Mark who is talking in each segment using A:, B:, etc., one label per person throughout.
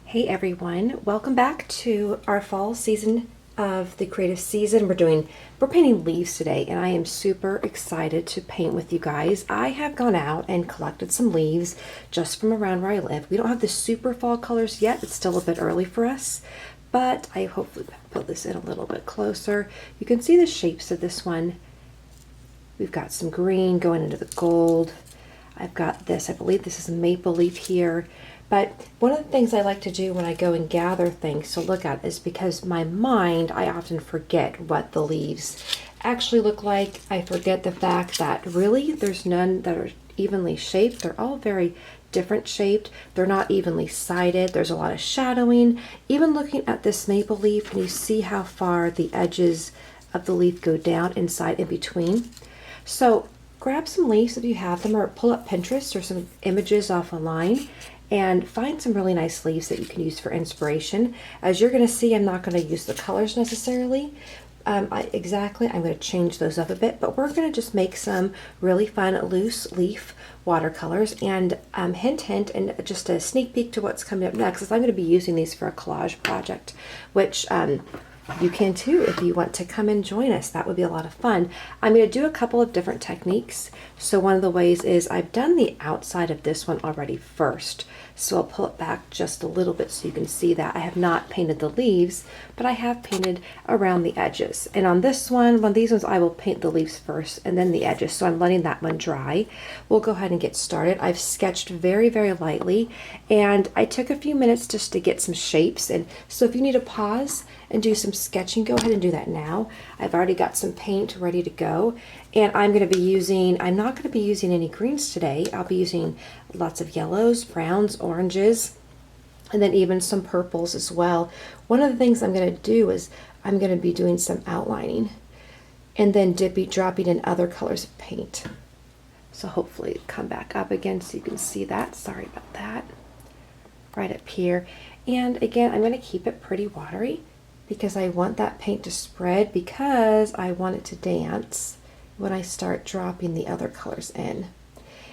A: Hey everyone, welcome back to our fall season of the creative season. We're painting leaves today, and I am super excited to paint with you guys. I have gone out and collected some leaves just from around where I live. We don't have the super fall colors yet. It's still a bit early for us, but I hopefully put this in a little bit closer. You can see the shapes of this one. We've got some green going into the gold. I've got this, I believe this is a maple leaf here. But one of the things I like to do when I go and gather things to look at is because my mind, I often forget what the leaves actually look like. I forget the fact that really there's none that are evenly shaped. They're all very different shaped. They're not evenly sided. There's a lot of shadowing. Even looking at this maple leaf, and you see how far the edges of the leaf go down inside in between. So grab some leaves if you have them, or pull up Pinterest or some images off online and find some really nice leaves that you can use for inspiration. As you're going to see, I'm not going to use the colors necessarily. I'm going to change those up a bit, but we're going to just make some really fun loose leaf watercolors. And hint, hint, and just a sneak peek to what's coming up next is I'm going to be using these for a collage project, which you can too if you want to come and join us. That would be a lot of fun. I'm going to do a couple of different techniques. So one of the ways is I've done the outside of this one already first. So I'll pull it back just a little bit so you can see that. I have not painted the leaves, but I have painted around the edges. And on this one of these ones, I will paint the leaves first and then the edges. So I'm letting that one dry. We'll go ahead and get started. I've sketched very, very lightly, and I took a few minutes just to get some shapes. And so if you need to pause and do some sketching, go ahead and do that now. I've already got some paint ready to go, and I'm not going to be using any greens today. I'll be using lots of yellows, browns, oranges, and then even some purples as well. One of the things I'm going to do is I'm going to be doing some outlining and then dropping in other colors of paint. So hopefully come back up again so you can see that. Sorry about that. Right up here. And again, I'm going to keep it pretty watery because I want that paint to spread, because I want it to dance when I start dropping the other colors in.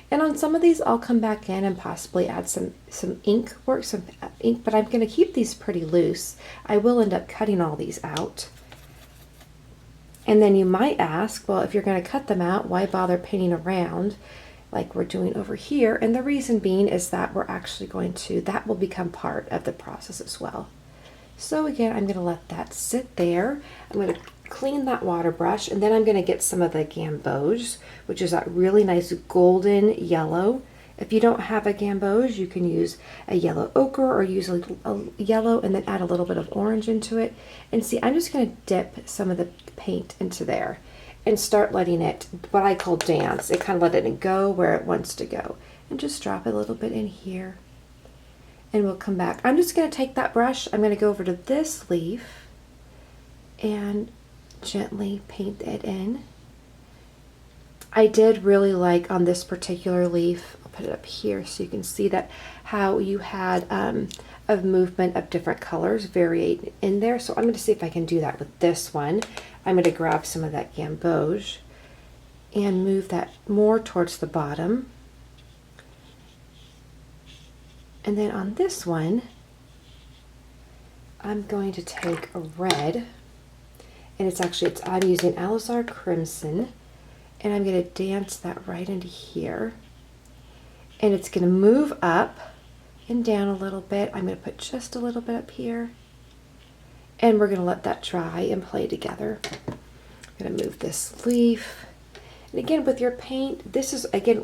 A: And on some of these, I'll come back in and possibly add some ink, but I'm going to keep these pretty loose. I will end up cutting all these out. And then you might ask, well, if you're going to cut them out, why bother painting around like we're doing over here? And the reason being is that that will become part of the process as well. So again, I'm going to let that sit there. I'm going to clean that water brush, and then I'm going to get some of the gamboge, which is that really nice golden yellow. If you don't have a gamboge, you can use a yellow ochre, or use a yellow and then add a little bit of orange into it. And see, I'm just going to dip some of the paint into there and start letting it, what I call dance. It kind of let it go where it wants to go, and just drop it a little bit in here. And we'll come back. I'm just going to take that brush. I'm going to go over to this leaf and gently paint it in. I did really like on this particular leaf, I'll put it up here so you can see that, how you had a movement of different colors variate in there. So I'm going to see if I can do that with this one. I'm going to grab some of that gamboge and move that more towards the bottom. And then on this one, I'm going to take a red, and I'm using alizarin crimson, and I'm going to dance that right into here. And it's going to move up and down a little bit. I'm going to put just a little bit up here, and we're going to let that dry and play together. I'm going to move this leaf. And again, with your paint,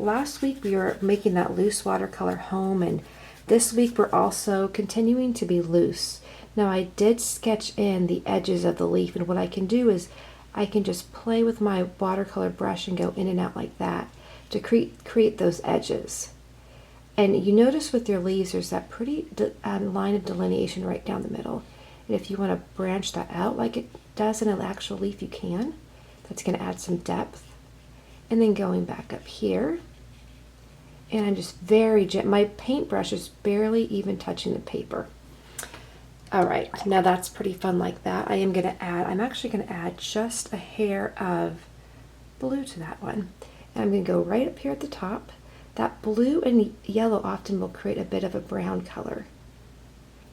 A: last week we were making that loose watercolor home, and this week we're also continuing to be loose. Now I did sketch in the edges of the leaf, and what I can do is I can just play with my watercolor brush and go in and out like that to create those edges. And you notice with your leaves there's that pretty line of delineation right down the middle. And if you want to branch that out like it does in an actual leaf, you can. That's going to add some depth. And then going back up here, and I'm just very gentle. My paintbrush is barely even touching the paper. All right, now that's pretty fun like that. I'm actually going to add just a hair of blue to that one. And I'm going to go right up here at the top. That blue and yellow often will create a bit of a brown color.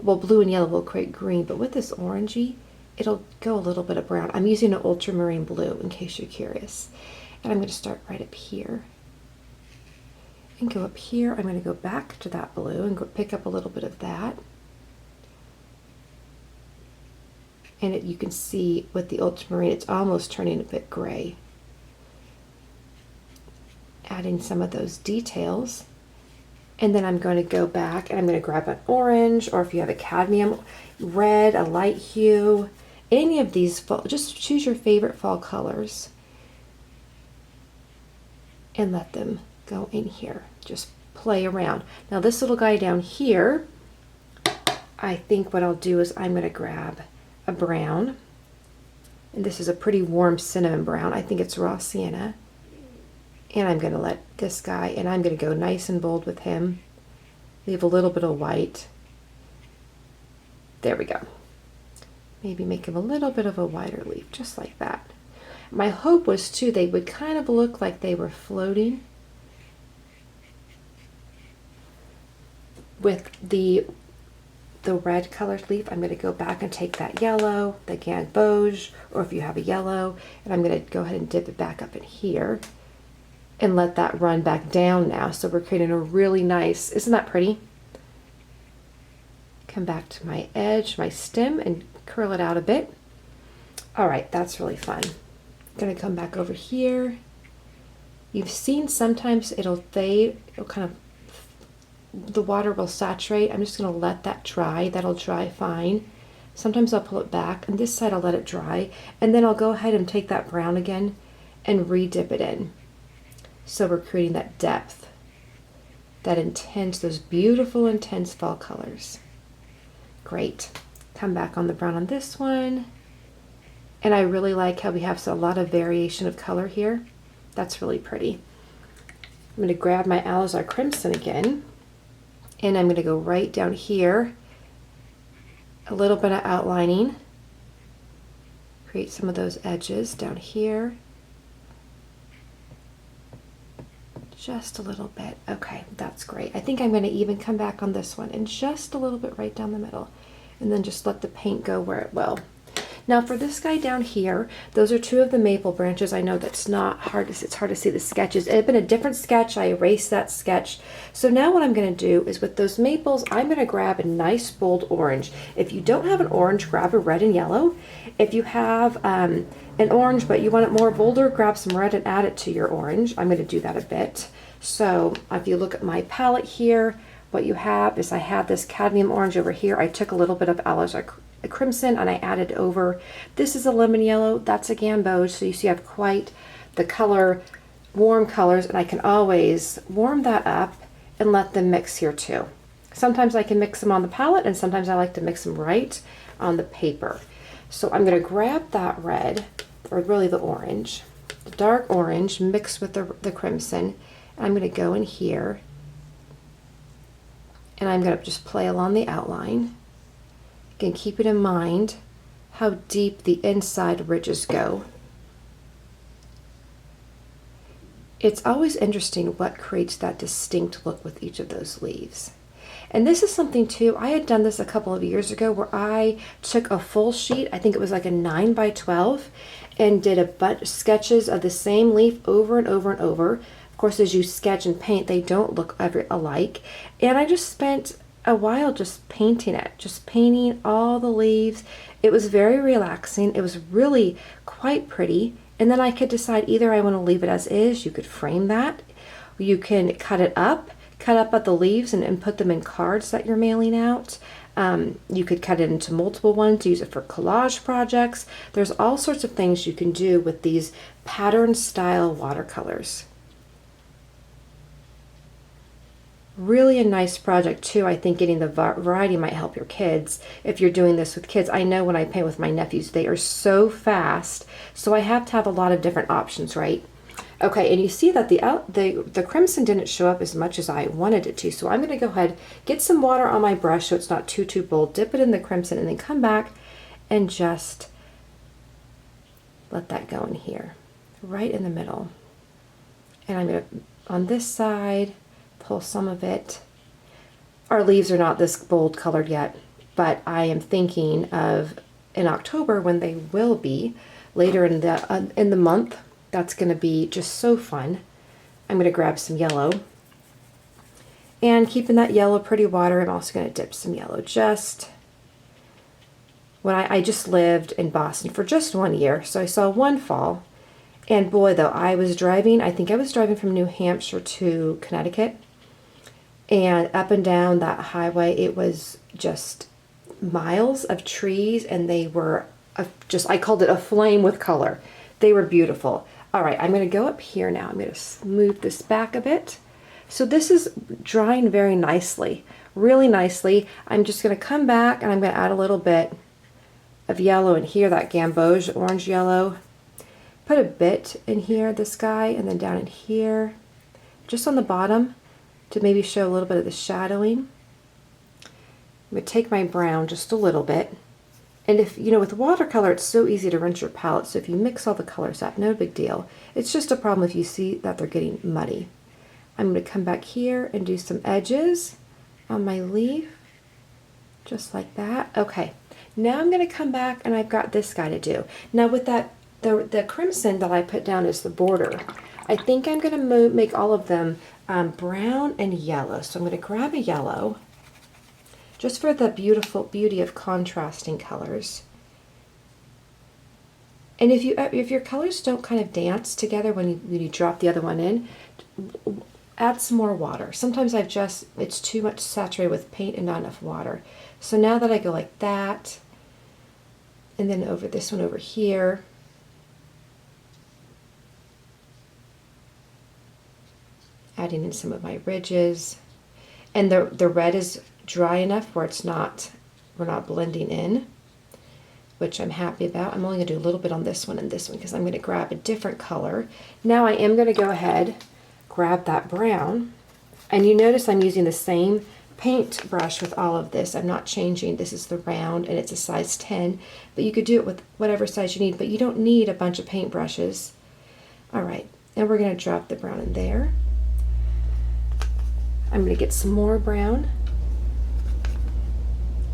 A: well, blue and yellow will create green, but with this orangey, it'll go a little bit of brown. I'm using an ultramarine blue in case you're curious. And I'm going to start right up here and go up here. I'm going to go back to that blue and go pick up a little bit of that. And you can see with the ultramarine, it's almost turning a bit gray. Adding some of those details. And then I'm going to go back and I'm going to grab an orange, or if you have a cadmium red, a light hue, any of these, just choose your favorite fall colors and let them go in here. Just play around. Now this little guy down here, I think what I'll do is I'm going to grab a brown, and this is a pretty warm cinnamon brown. I think it's raw sienna. And I'm going to let this guy, and I'm going to go nice and bold with him. Leave a little bit of white. There we go. Maybe make him a little bit of a wider leaf, just like that. My hope was too, they would kind of look like they were floating with the red colored leaf. I'm going to go back and take that yellow, the gamboge, or if you have a yellow, and I'm going to go ahead and dip it back up in here. And let that run back down now. So we're creating a really nice, isn't that pretty? Come back to my edge, my stem, and curl it out a bit. All right, that's really fun. Gonna come back over here. You've seen sometimes it'll fade, it'll kind of, the water will saturate. I'm just gonna let that dry. That'll dry fine. Sometimes I'll pull it back, and this side I'll let it dry. And then I'll go ahead and take that brown again and re-dip it in. So we're creating that depth, that intense, those beautiful intense fall colors. Great. Come back on the brown on this one. And I really like how we have a lot of variation of color here. That's really pretty. I'm going to grab my alizarin crimson again, and I'm going to go right down here, a little bit of outlining, create some of those edges down here. Just a little bit. Okay, that's great. I think I'm going to even come back on this one and just a little bit right down the middle, and then just let the paint go where it will. Now for this guy down here, those are two of the maple branches. I know that's not hard to see. It's hard to see the sketches. It had been a different sketch. I erased that sketch. So now what I'm going to do is with those maples, I'm going to grab a nice bold orange. If you don't have an orange, grab a red and yellow. If you have an orange but you want it more bolder, grab some red and add it to your orange. I'm going to do that a bit. So if you look at my palette here, what you have is I have this cadmium orange over here. I took a little bit of alizarin crimson and I added over. This is a lemon yellow. That's a gamboge. So you see I have quite the color, warm colors, and I can always warm that up and let them mix here too. Sometimes I can mix them on the palette, and sometimes I like to mix them right on the paper. So I'm going to grab that red, or really the orange, the dark orange mixed with the crimson. And I'm going to go in here and I'm going to just play along the outline. Again, keep it in mind how deep the inside ridges go. It's always interesting what creates that distinct look with each of those leaves. And this is something too, I had done this a couple of years ago where I took a full sheet, I think it was like a 9 by 12, and did a bunch of sketches of the same leaf over and over and over. Of course, as you sketch and paint, they don't look alike. And I just spent a while just painting it, just painting all the leaves. It was very relaxing. It was really quite pretty. And then I could decide either I want to leave it as is, you could frame that, you can cut up at the leaves and put them in cards that you're mailing out. You could cut it into multiple ones, use it for collage projects. There's all sorts of things you can do with these pattern style watercolors. Really a nice project too. I think getting the variety might help your kids if you're doing this with kids. I know when I paint with my nephews, they are so fast, so I have to have a lot of different options, right? Okay, and you see that the crimson didn't show up as much as I wanted it to, so I'm going to go ahead, get some water on my brush so it's not too bold, dip it in the crimson, and then come back and just let that go in here, right in the middle. And I'm going to, on this side, pull some of it. Our leaves are not this bold colored yet, but I am thinking of in October when they will be later in the month. That's going to be just so fun. I'm going to grab some yellow, and keeping that yellow pretty water, I'm also going to dip some yellow. Just when I just lived in Boston for just 1 year, so I saw one fall, and boy, though, I think I was driving from New Hampshire to Connecticut, and up and down that highway, it was just miles of trees, and they were I called it a flame with color. They were beautiful. All right, I'm going to go up here now. I'm going to smooth this back a bit. So this is drying very nicely, really nicely. I'm just going to come back and I'm going to add a little bit of yellow in here, that gamboge orange yellow. Put a bit in here, this guy, and then down in here, just on the bottom to maybe show a little bit of the shadowing. I'm going to take my brown just a little bit. And if, you know, with watercolor, it's so easy to rinse your palette. So if you mix all the colors up, no big deal. It's just a problem if you see that they're getting muddy. I'm going to come back here and do some edges on my leaf, just like that. Okay, now I'm going to come back and I've got this guy to do. Now with that, the crimson that I put down as the border, I think I'm going to make all of them brown and yellow. So I'm going to grab a yellow, just for the beauty of contrasting colors. And if your colors don't kind of dance together when you drop the other one in, add some more water. Sometimes it's too much saturated with paint and not enough water. So now that I go like that, and then over this one over here, adding in some of my ridges, and the red is dry enough where we're not blending in, which I'm happy about. I'm only going to do a little bit on this one and this one because I'm going to grab a different color. Now I am going to go ahead, grab that brown, and you notice I'm using the same paint brush with all of this. I'm not changing. This is the round and it's a size 10, but you could do it with whatever size you need, but you don't need a bunch of paint brushes. All right, and we're going to drop the brown in there. I'm going to get some more brown.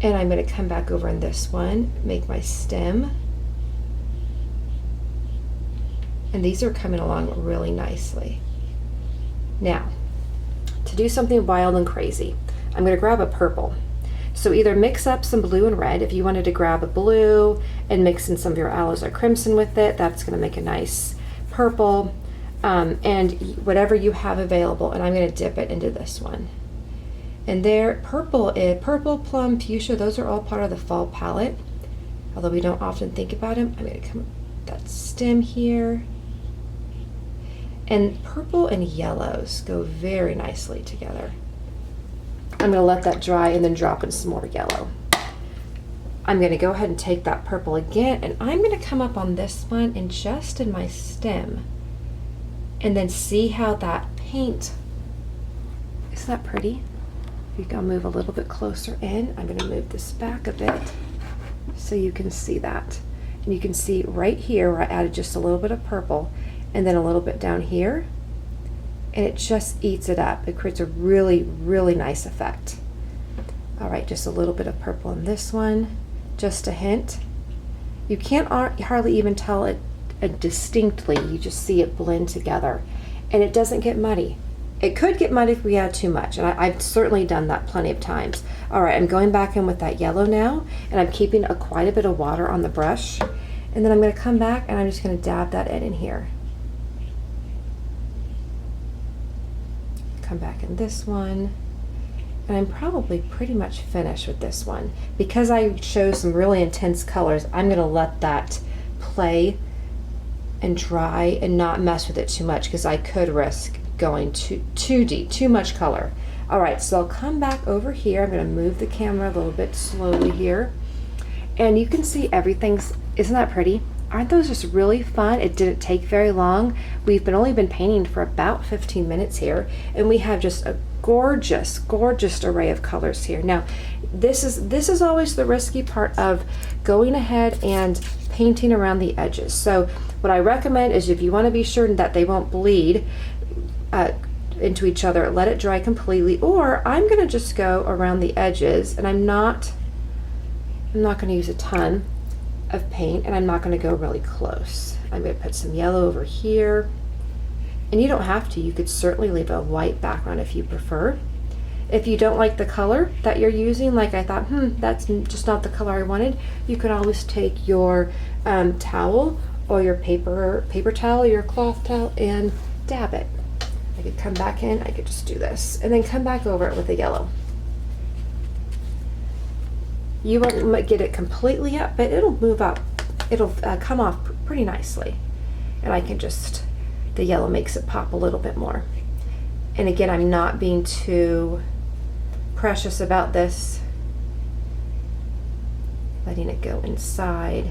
A: And I'm going to come back over in this one, make my stem. And these are coming along really nicely. Now, to do something wild and crazy, I'm going to grab a purple. So either mix up some blue and red. If you wanted to grab a blue and mix in some of your alizarin crimson with it, that's going to make a nice purple. And whatever you have available, and I'm going to dip it into this one. And there, purple, plum, fuchsia, those are all part of the fall palette, although we don't often think about them. I'm going to come up with that stem here. And purple and yellows go very nicely together. I'm going to let that dry and then drop in some more yellow. I'm going to go ahead and take that purple again, and I'm going to come up on this one and just in my stem, and then see how that paint, isn't that pretty? You can move a little bit closer in. I'm going to move this back a bit so you can see that. And you can see right here where I added just a little bit of purple and then a little bit down here. And it just eats it up. It creates a really, really nice effect. All right, just a little bit of purple in this one, just a hint. You can't hardly even tell it distinctly. You just see it blend together. And it doesn't get muddy. It could get muddy if we add too much, and I've certainly done that plenty of times. All right, I'm going back in with that yellow now, and I'm keeping quite a bit of water on the brush. And then I'm going to come back and I'm just going to dab that in here. Come back in this one. And I'm probably pretty much finished with this one. Because I chose some really intense colors, I'm going to let that play and dry and not mess with it too much, because I could risk going too deep, too much color. All right, so I'll come back over here. I'm going to move the camera a little bit slowly here, and you can see everything's, isn't that pretty? Aren't those just really fun? It didn't take very long. We've only been painting for about 15 minutes here, and we have just a gorgeous, gorgeous array of colors here. Now, this is always the risky part of going ahead and painting around the edges. So what I recommend is, if you want to be sure that they won't bleed into each other, let it dry completely. Or I'm going to just go around the edges, and I'm not I'm not going to use a ton of paint, and I'm not going to go really close. I'm going to put some yellow over here, and you don't have to. You could certainly leave a white background if you prefer. If you don't like the color that you're using, like I thought, that's just not the color I wanted, you could always take your towel or your paper towel or your cloth towel and dab it. I could come back in, I could just do this, and then come back over it with the yellow. You won't get it completely up, but it'll move up. It'll come off pretty nicely. And I can just, the yellow makes it pop a little bit more. And again, I'm not being too precious about this. Letting it go inside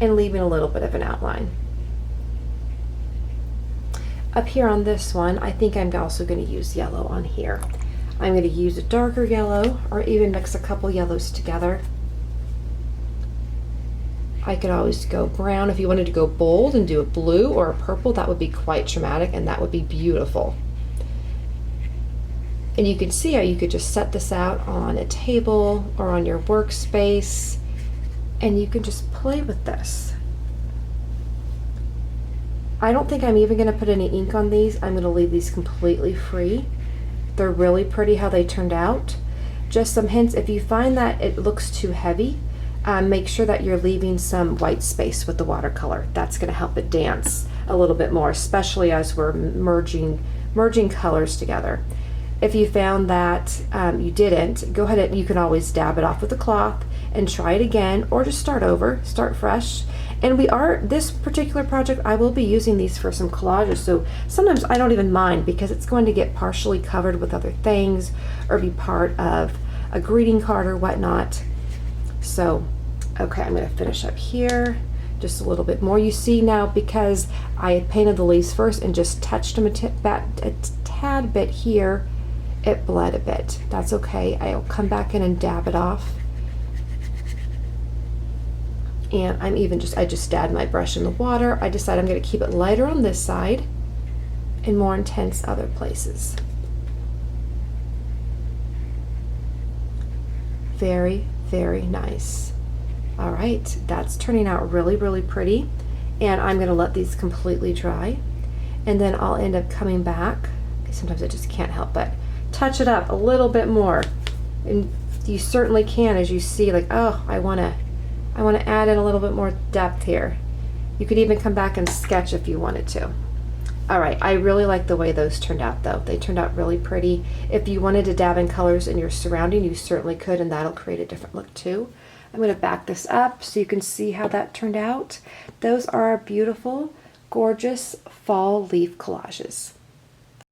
A: and leaving a little bit of an outline. Up here on this one, I think I'm also going to use yellow on here. I'm going to use a darker yellow or even mix a couple yellows together. I could always go brown. If you wanted to go bold and do a blue or a purple, that would be quite dramatic and that would be beautiful. And you can see how you could just set this out on a table or on your workspace, and you can just play with this. I don't think I'm even going to put any ink on these. I'm going to leave these completely free. They're really pretty how they turned out. Just some hints, if you find that it looks too heavy, make sure that you're leaving some white space with the watercolor. That's going to help it dance a little bit more, especially as we're merging colors together. If you found that you didn't, go ahead and you can always dab it off with a cloth and try it again, or just start over, start fresh. And this particular project, I will be using these for some collages, so sometimes I don't even mind because it's going to get partially covered with other things or be part of a greeting card or whatnot. So, okay, I'm going to finish up here just a little bit more. You see now, because I had painted the leaves first and just touched them a tad bit here, it bled a bit. That's okay. I'll come back in and dab it off. And I just dabbed my brush in the water. I decided I'm going to keep it lighter on this side and more intense other places. Very, very nice. All right, that's turning out really, really pretty. And I'm going to let these completely dry. And then I'll end up coming back. Sometimes I just can't help but touch it up a little bit more. And you certainly can, as you see, like, oh, I want to add in a little bit more depth here. You could even come back and sketch if you wanted to. All right, I really like the way those turned out though. They turned out really pretty. If you wanted to dab in colors in your surrounding, you certainly could, and that'll create a different look too. I'm going to back this up so you can see how that turned out. Those are beautiful, gorgeous fall leaf collages.